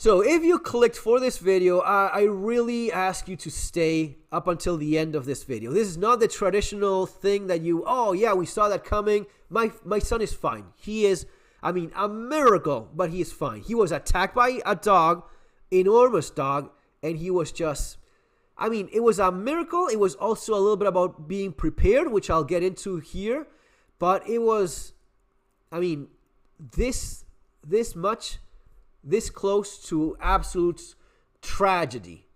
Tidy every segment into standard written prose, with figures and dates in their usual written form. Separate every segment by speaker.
Speaker 1: So if you clicked for this video, I really ask you to stay up until the end of this video. This is not the traditional thing that oh yeah, we saw that coming. My son is fine. He is, I mean, a miracle, but he is fine. He was attacked by a dog, enormous dog, and he was just, I mean, it was a miracle. It was also a little bit about being prepared, which I'll get into here. But it was, I mean, this close to absolute tragedy.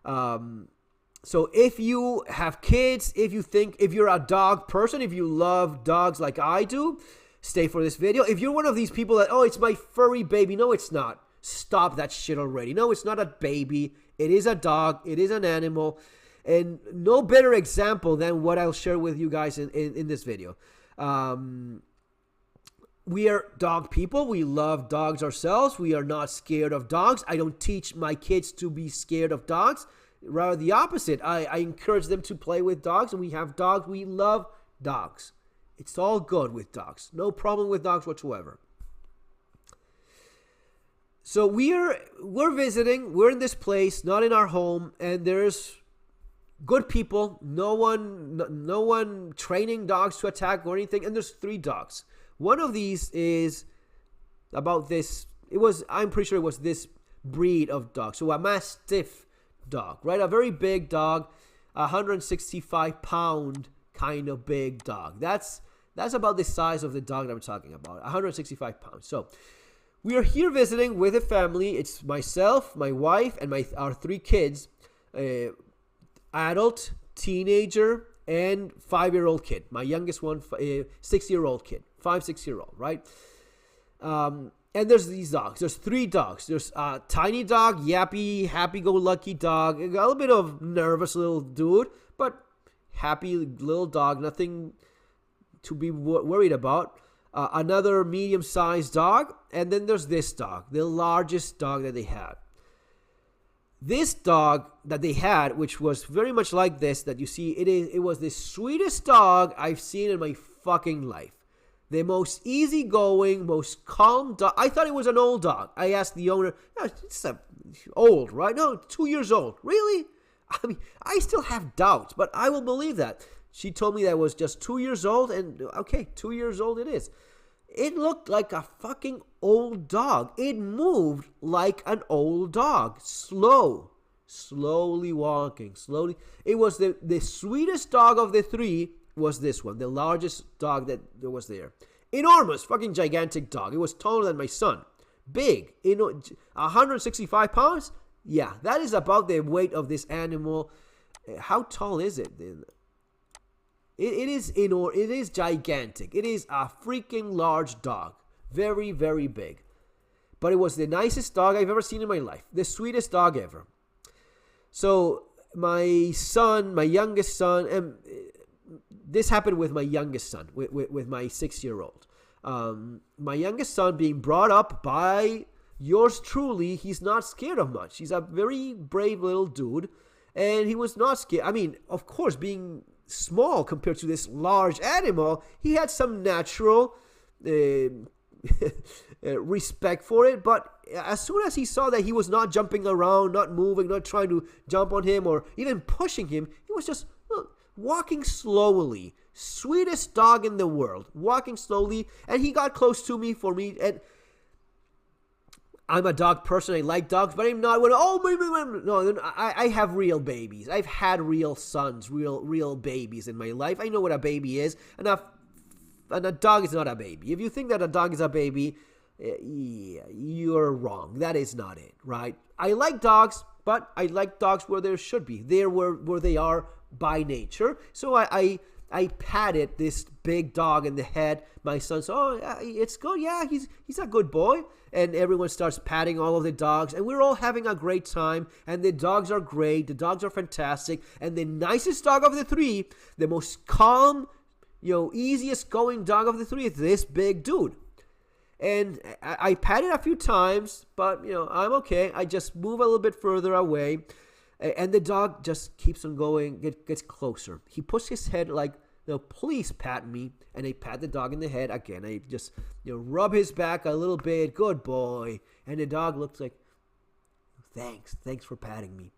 Speaker 1: So if you have kids, if you're a dog person, if you love dogs like I do, stay for this video. If you're one of these people that, oh, it's my furry baby. No, it's not. Stop that shit already. No, it's not a baby. It is a dog. It is an animal. And no better example than what I'll share with you guys in this video. We are dog people. We love dogs ourselves. We are not scared of dogs. I don't teach my kids to be scared of dogs. Rather the opposite. I encourage them to play with dogs, and we have dogs. We love dogs. It's all good with dogs. No problem with dogs whatsoever. So we're visiting. We're in this place, not in our home, and there's good people. No one training dogs to attack or anything. And there's 3 dogs. One of these is about this. I'm pretty sure it was this breed of dog. So a Mastiff dog, right? A very big dog, 165-pound kind of big dog. That's about the size of the dog that I'm talking about, 165 pounds. So we are here visiting with a family. It's myself, my wife, and our 3 kids, adult, teenager, and 5-year-old kid. My youngest one, 6-year-old kid, 5-6-year-old, right? And there's these dogs. There's 3 dogs. There's a tiny dog, yappy, happy-go-lucky dog. A little bit of nervous little dude, but happy little dog. Nothing to be worried about. Another medium-sized dog. And then there's this dog, the largest dog that they had. This dog that they had, which was very much like this, that you see, it was the sweetest dog I've seen in my fucking life. The most easygoing, most calm dog. I thought it was an old dog. I asked the owner, no, it's old, right? No, 2 years old. Really? I mean, I still have doubts, but I will believe that. She told me that it was just 2 years old, and okay, 2 years old it is. It looked like a fucking old dog. It moved like an old dog. Slowly walking, slowly. It was the sweetest dog of the 3 was this one, the largest dog that was there. Enormous, fucking gigantic dog. It was taller than my son. Big, 165 pounds? Yeah, that is about the weight of this animal. How tall is it then? It is gigantic. It is a freaking large dog. Very, very big. But it was the nicest dog I've ever seen in my life. The sweetest dog ever. So my son, my youngest son, and this happened with my youngest son, with my 6-year-old. My youngest son being brought up by yours truly, he's not scared of much. He's a very brave little dude, and he was not scared. I mean, of course, being small compared to this large animal, he had some natural respect for it. But as soon as he saw that he was not jumping around, not moving, not trying to jump on him or even pushing him, he was just walking slowly. Sweetest dog in the world, walking slowly. And he got close to me and I'm a dog person. I like dogs, but I'm not. No, I have real babies. I've had real sons, real babies in my life. I know what a baby is, and a dog is not a baby. If you think that a dog is a baby, yeah, you're wrong. That is not it, right? I like dogs, but I like dogs where there should be. There where they are by nature. So I patted this big dog in the head. My son said, oh, it's good. Yeah, he's a good boy. And everyone starts patting all of the dogs. And we're all having a great time. And the dogs are great. The dogs are fantastic. And the nicest dog of the 3, the most calm, easiest going dog of the 3 is this big dude. And I patted a few times, but, I'm okay. I just move a little bit further away. And the dog just keeps on going, gets closer. He puts his head like, please pat me. And I pat the dog in the head again. I just, rub his back a little bit. Good boy. And the dog looks like, Thanks for patting me,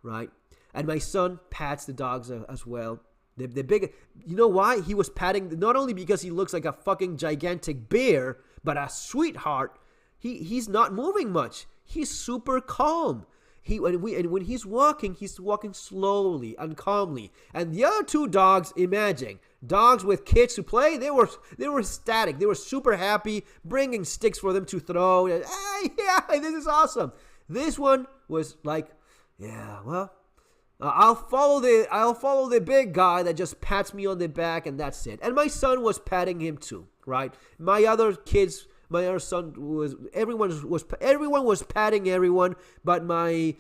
Speaker 1: right? And my son pats the dogs as well. The big, you know why? He was patting, not only because he looks like a fucking gigantic bear, but a sweetheart. He's not moving much. He's super calm. When he's walking slowly and calmly. And the other two dogs, imagine, dogs with kids to play, they were ecstatic. They were super happy, bringing sticks for them to throw. And, hey, yeah, this is awesome. This one was like, yeah, well, I'll follow the big guy that just pats me on the back, and that's it. And my son was patting him too, right? My other son everyone was patting everyone, but my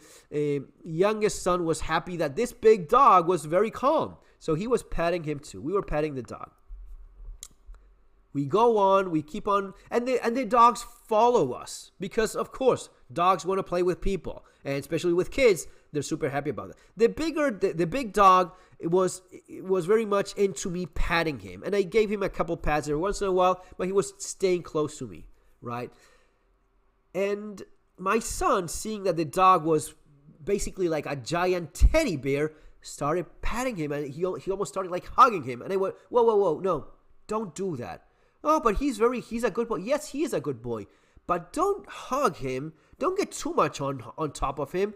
Speaker 1: youngest son was happy that this big dog was very calm, so he was patting him too. We were patting the dog. We go on, we keep on, and the dogs follow us because, of course, dogs want to play with people, and especially with kids, they're super happy about it. The big dog was very much into me patting him, and I gave him a couple pats every once in a while, but he was staying close to me, right? And my son, seeing that the dog was basically like a giant teddy bear, started patting him, and he almost started like hugging him, and I went, whoa, no, don't do that. Oh, but he's a good boy. Yes, he is a good boy. But don't hug him. Don't get too much on top of him.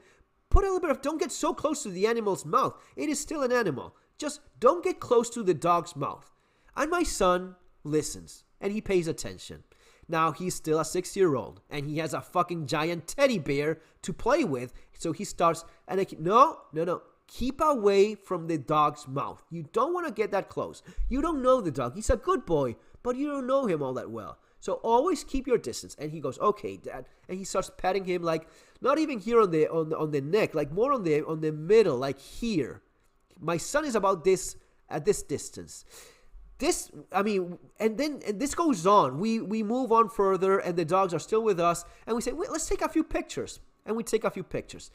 Speaker 1: Put a little bit of, don't get so close to the animal's mouth. It is still an animal. Just don't get close to the dog's mouth. And my son listens and he pays attention. Now he's still a 6-year-old and he has a fucking giant teddy bear to play with. So he starts, and I keep, no. Keep away from the dog's mouth. You don't want to get that close. You don't know the dog. He's a good boy, but you don't know him all that well. So always keep your distance. And he goes, okay, Dad. And he starts patting him, like not even here on the neck, like more on the middle, like here. My son is about this at this distance. And this goes on. We move on further, and the dogs are still with us. And we say, wait, let's take a few pictures. And we take a few pictures.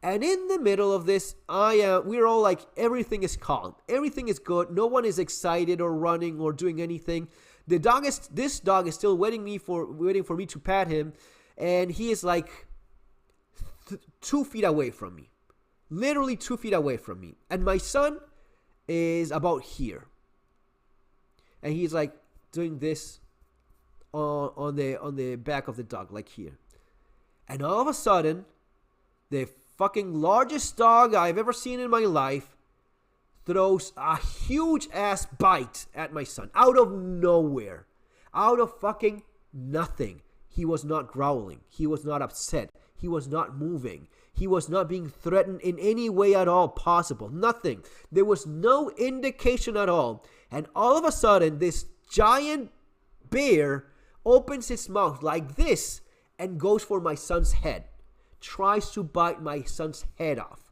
Speaker 1: And in the middle of this, we're all like, everything is calm. Everything is good. No one is excited or running or doing anything. This dog is still waiting for me to pat him. And he is like 2 feet away from me. Literally 2 feet away from me. And my son is about here. And he's like doing this on the back of the dog, like here. And all of a sudden, the fucking largest dog I've ever seen in my life throws a huge ass bite at my son out of nowhere, out of fucking nothing. He was not growling. He was not upset. He was not moving. He was not being threatened in any way at all possible. Nothing. There was no indication at all. And all of a sudden, this giant bear opens its mouth like this and goes for my son's head. Tries to bite my son's head off.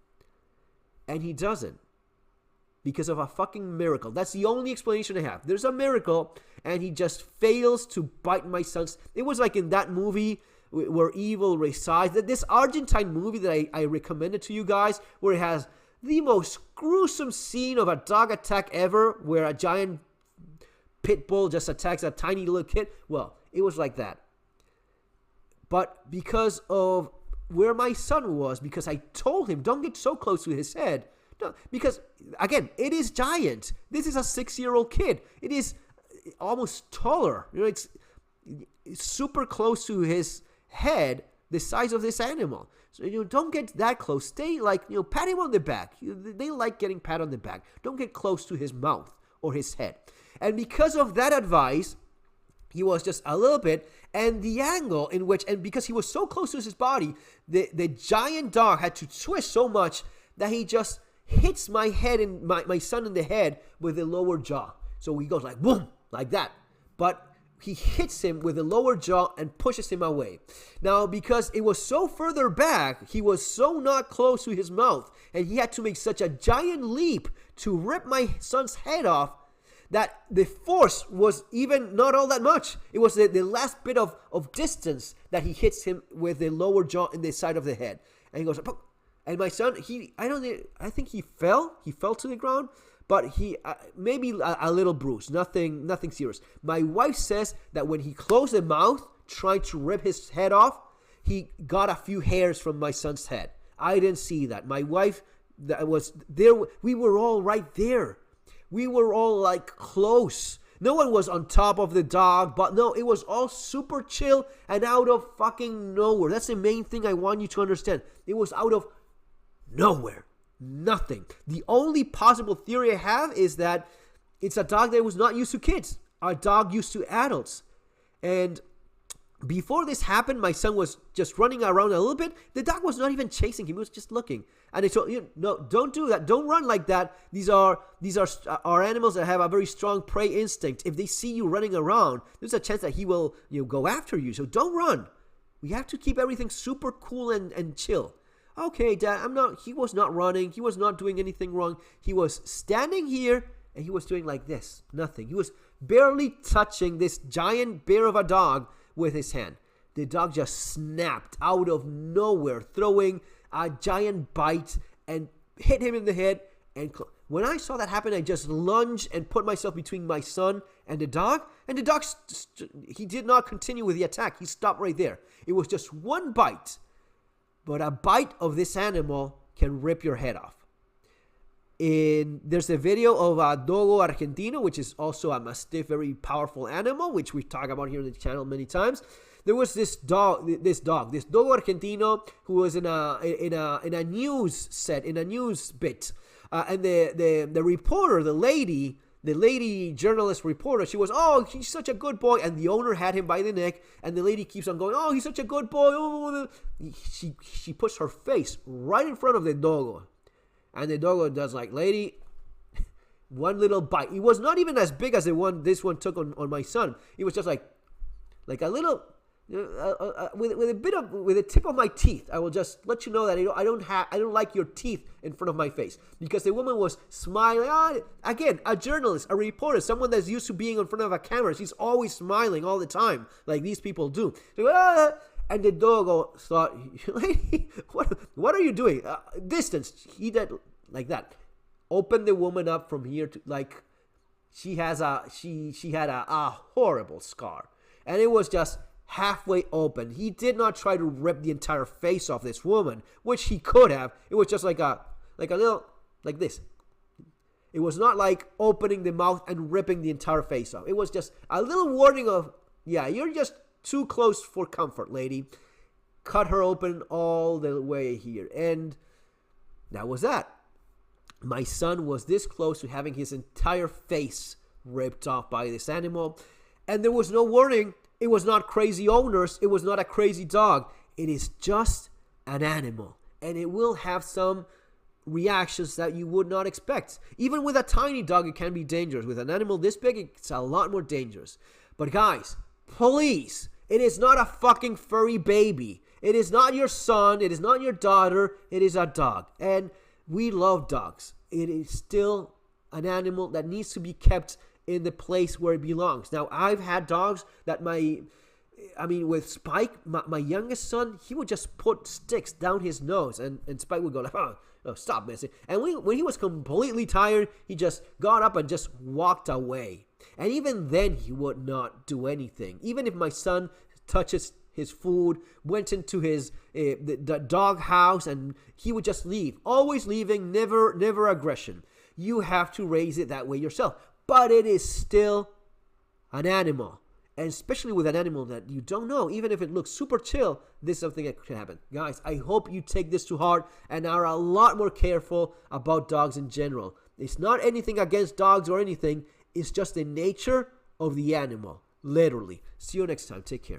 Speaker 1: And he doesn't. Because of a fucking miracle. That's the only explanation I have. There's a miracle, and he just fails to bite my son's. It was like in that movie where evil resides. This Argentine movie that I recommended to you guys, where it has the most gruesome scene of a dog attack ever, where a giant pit bull just attacks a tiny little kid. Well, it was like that. But because of where my son was, because I told him, don't get so close to his head. No, because, again, it is giant. This is a 6-year-old kid. It is almost taller. It's super close to his head, the size of this animal. So, don't get that close. Stay, pat him on the back. They like getting pat on the back. Don't get close to his mouth or his head. And because of that advice, he was just a little bit, and the angle in which, and because he was so close to his body, the giant dog had to twist so much that he just hits my head and my son in the head with the lower jaw. So he goes like boom, like that. But he hits him with the lower jaw and pushes him away. Now, because it was so further back, he was so not close to his mouth, and he had to make such a giant leap to rip my son's head off, that the force was even not all that much. It was the last bit of distance that he hits him with the lower jaw in the side of the head. And he goes, and my son, I think he fell. He fell to the ground, but he maybe a little bruise, nothing serious. My wife says that when he closed the mouth, trying to rip his head off, he got a few hairs from my son's head. I didn't see that. My wife that was there. We were all right there. We were all like close. No one was on top of the dog, but no, it was all super chill and out of fucking nowhere. That's the main thing I want you to understand. It was out of nowhere. Nothing. The only possible theory I have is that it's a dog that was not used to kids. Our dog used to adults. And before this happened, my son was just running around a little bit. The dog was not even chasing him. He was just looking. And I told him, no, don't do that. Don't run like that. These are animals that have a very strong prey instinct. If they see you running around, there's a chance that he will go after you. So don't run. We have to keep everything super cool and chill. Okay, Dad, he was not running. He was not doing anything wrong. He was standing here and he was doing like this. Nothing. He was barely touching this giant bear of a dog with his hand. The dog just snapped out of nowhere, throwing a giant bite and hit him in the head. And when I saw that happen, I just lunged and put myself between my son and the dog. And the dog, he did not continue with the attack. He stopped right there. It was just one bite. But a bite of this animal can rip your head off. There's a video of a Dogo Argentino, which is also a Mastiff, very powerful animal, which we talk about here on the channel many times. There was this Dogo Argentino, who was in a news set, in a news bit, and the reporter, the lady journalist reporter, she was, oh, he's such a good boy, and the owner had him by the neck, and the lady keeps on going, oh, he's such a good boy. Oh. She puts her face right in front of the Dogo. And the Dogo does like, lady, one little bite. It was not even as big as this one took on my son. It was just like a little, with the tip of my teeth. I will just let you know that I don't like your teeth in front of my face, because the woman was smiling. Again, a journalist, a reporter, someone that's used to being in front of a camera. She's always smiling all the time, like these people do. So, and the Dogo thought, lady, what are you doing? Distance. He did like that. Opened the woman up from here to like, she had a horrible scar, and it was just halfway open. He did not try to rip the entire face off this woman, which he could have. It was just like a little, like this. It was not like opening the mouth and ripping the entire face off. It was just a little warning of, yeah, you're just too close for comfort, lady. Cut her open all the way here. And that was that. My son was this close to having his entire face ripped off by this animal. And there was no warning. It was not crazy owners. It was not a crazy dog. It is just an animal. And it will have some reactions that you would not expect. Even with a tiny dog, it can be dangerous. With an animal this big, it's a lot more dangerous. But guys, please, it is not a fucking furry baby. It is not your son. It is not your daughter. It is a dog. And we love dogs. It is still an animal that needs to be kept in the place where it belongs. Now, I've had dogs that with Spike, my youngest son, he would just put sticks down his nose, and Spike would go like, oh, stop messing. And when he was completely tired, he just got up and just walked away. And even then, he would not do anything. Even if my son touches his food, went into the dog house, and he would just leave. Always leaving, never aggression. You have to raise it that way yourself. But it is still an animal. And especially with an animal that you don't know, even if it looks super chill, this is something that can happen. Guys, I hope you take this to heart and are a lot more careful about dogs in general. It's not anything against dogs or anything. It's just the nature of the animal. Literally. See you next time. Take care.